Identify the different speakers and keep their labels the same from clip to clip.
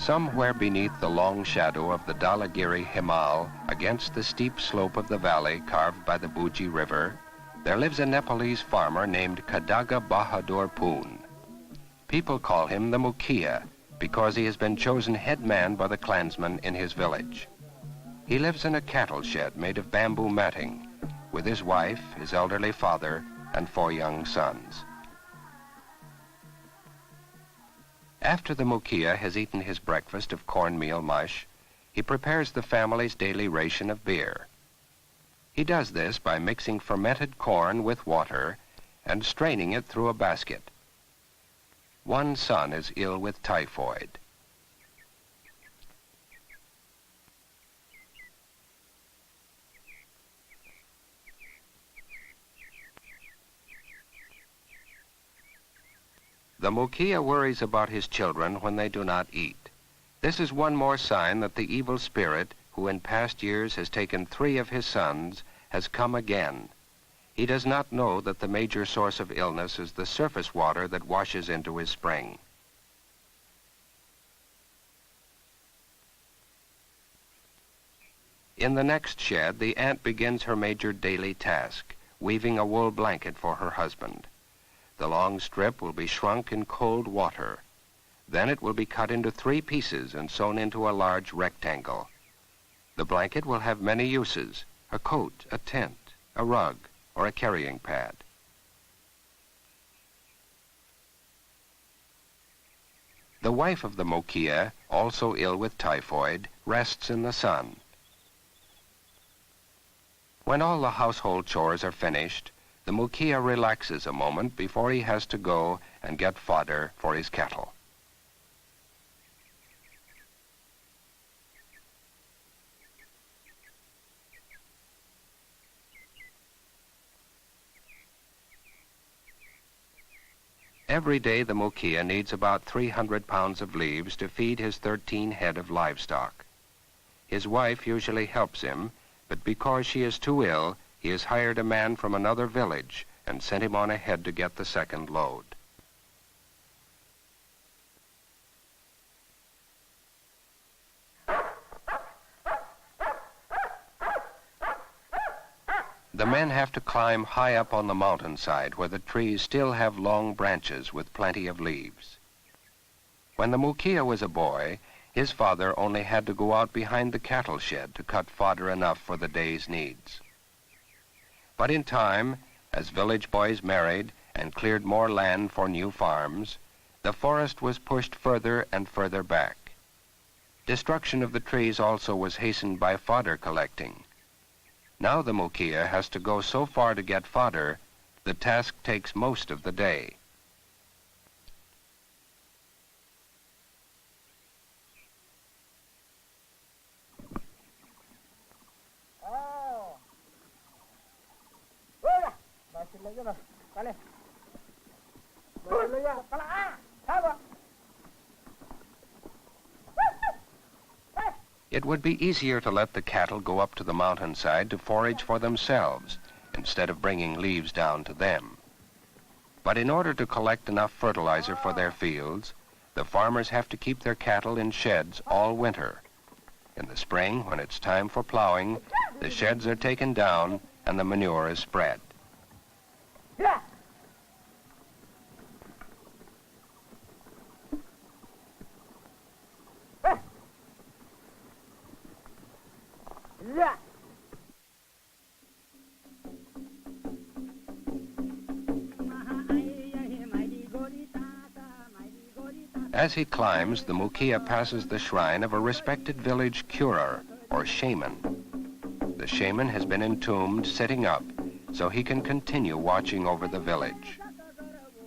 Speaker 1: Somewhere beneath the long shadow of the Dhalagiri Himal, against the steep slope of the valley carved by the Bhuji River, there lives a Nepalese farmer named Kadaga Bahadur Poon. People call him the Mukhiya because he has been chosen head man by the clansmen in his village. He lives in a cattle shed made of bamboo matting with his wife, his elderly father, and 4 young sons. After the Mukhiya has eaten his breakfast of cornmeal mush, he prepares the family's daily ration of beer. He does this by mixing fermented corn with water and straining it through a basket. One son is ill with typhoid. The Mukhiya worries about his children when they do not eat. This is one more sign that the evil spirit, who in past years has taken 3 of his sons, has come again. He does not know that the major source of illness is the surface water that washes into his spring. In the next shed, the aunt begins her major daily task, weaving a wool blanket for her husband. The long strip will be shrunk in cold water. Then it will be cut into 3 pieces and sewn into a large rectangle. The blanket will have many uses: a coat, a tent, a rug, or a carrying pad. The wife of the Mukhiya, also ill with typhoid, rests in the sun. When all the household chores are finished, the Mukhiya relaxes a moment before he has to go and get fodder for his cattle. Every day the Mukhiya needs about 300 pounds of leaves to feed his 13 head of livestock. His wife usually helps him, but because she is too ill, he has hired a man from another village and sent him on ahead to get the second load. The men have to climb high up on the mountainside where the trees still have long branches with plenty of leaves. When the Mukhiya was a boy, his father only had to go out behind the cattle shed to cut fodder enough for the day's needs. But in time, as village boys married and cleared more land for new farms, the forest was pushed further and further back. Destruction of the trees also was hastened by fodder collecting. Now the Mukhiya has to go so far to get fodder, the task takes most of the day. It would be easier to let the cattle go up to the mountainside to forage for themselves instead of bringing leaves down to them. But in order to collect enough fertilizer for their fields, the farmers have to keep their cattle in sheds all winter. In the spring, when it's time for plowing, the sheds are taken down and the manure is spread. As he climbs, the Mukhiya passes the shrine of a respected village curer, or shaman. The shaman has been entombed sitting up, so he can continue watching over the village.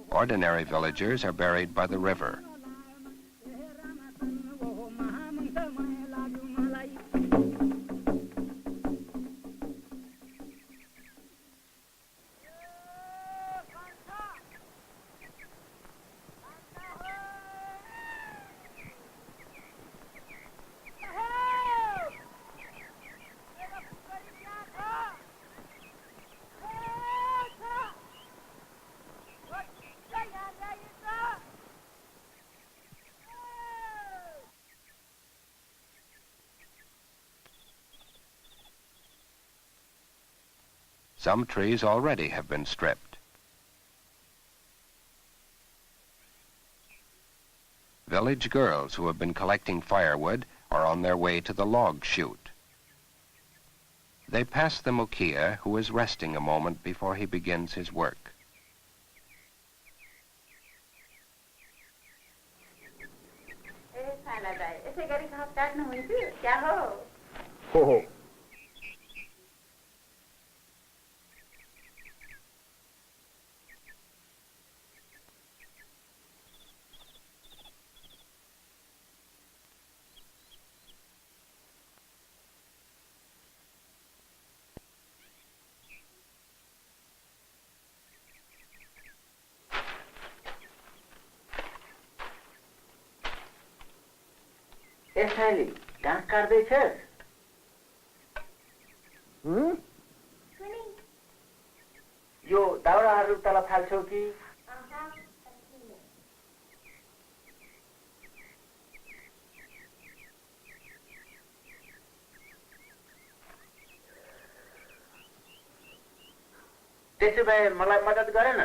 Speaker 1: Ordinary villagers are buried by the river. Some trees already have been stripped. Village girls who have been collecting firewood are on their way to the log chute. They pass the mukia, who is resting a moment before he begins his work.
Speaker 2: Ho.
Speaker 3: यसैले घाँस काट्दैछस् यो दाउराहरू तल फाल्छौ कि त्यसो भए मलाई मद्दत गरेन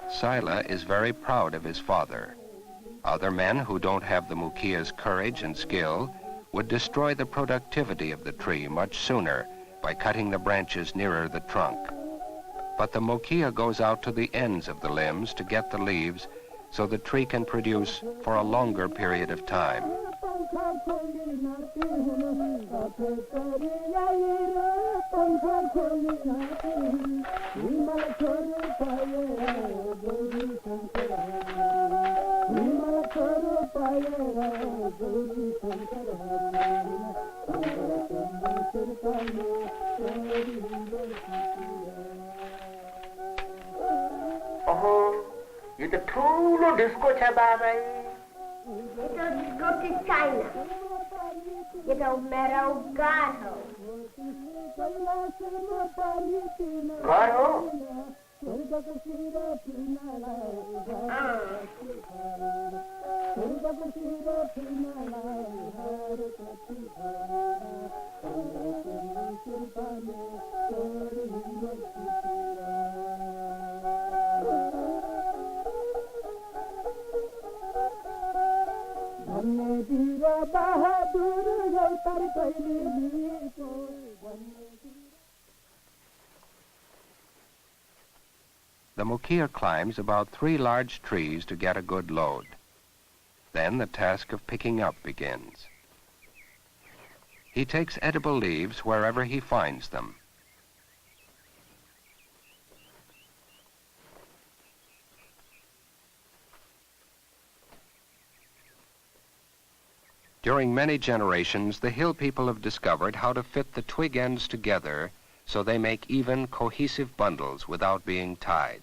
Speaker 1: Sila is very proud of his father. Other men who don't have the mukia's courage and skill would destroy the productivity of the tree much sooner by cutting the branches nearer the trunk. But the mukia goes out to the ends of the limbs to get the leaves so the tree can produce for a longer period of time.
Speaker 3: यो त ठुलो disco छ बाबा
Speaker 4: Ito go to China. Ito meron gato.
Speaker 3: घर हो
Speaker 1: The mukia climbs about 3 large trees to get a good load. Then the task of picking up begins. He takes edible leaves wherever he finds them. During many generations, the hill people have discovered how to fit the twig ends together so they make even, cohesive bundles without being tied.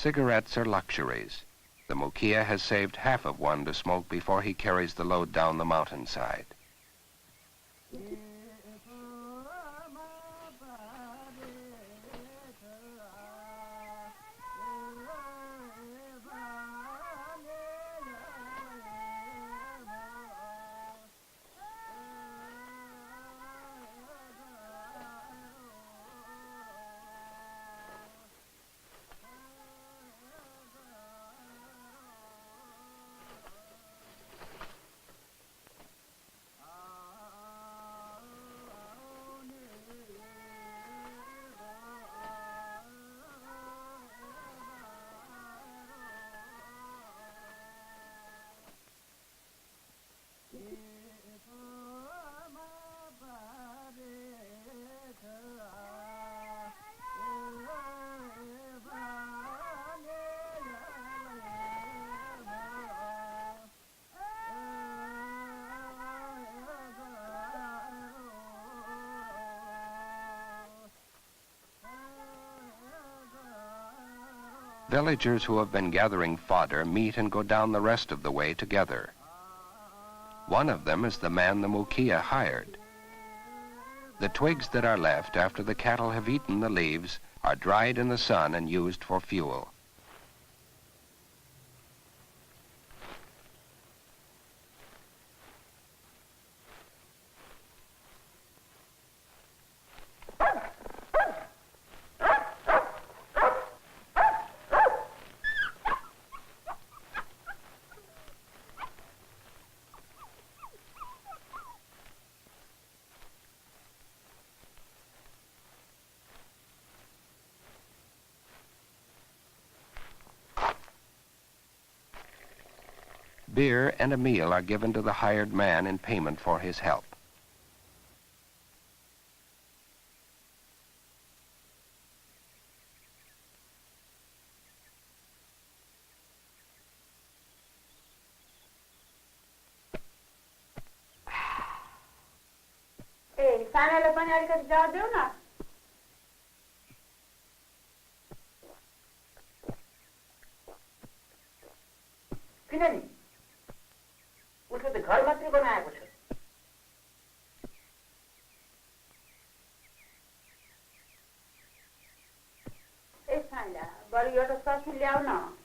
Speaker 1: Cigarettes are luxuries. The Mukia has saved half of one to smoke before he carries the load down the mountainside. Villagers who have been gathering fodder meet and go down the rest of the way together. One of them is the man the Mukia hired. The twigs that are left after the cattle have eaten the leaves are dried in the sun and used for fuel. Beer and a meal are given to the hired man in payment for his help.
Speaker 2: ए सानाले पनि अलिकति जवाब देऊ न
Speaker 3: किन नि उसले त घर मात्रै बनाएको छ
Speaker 2: ए साना बरु एउटा ससी ल्याऊ न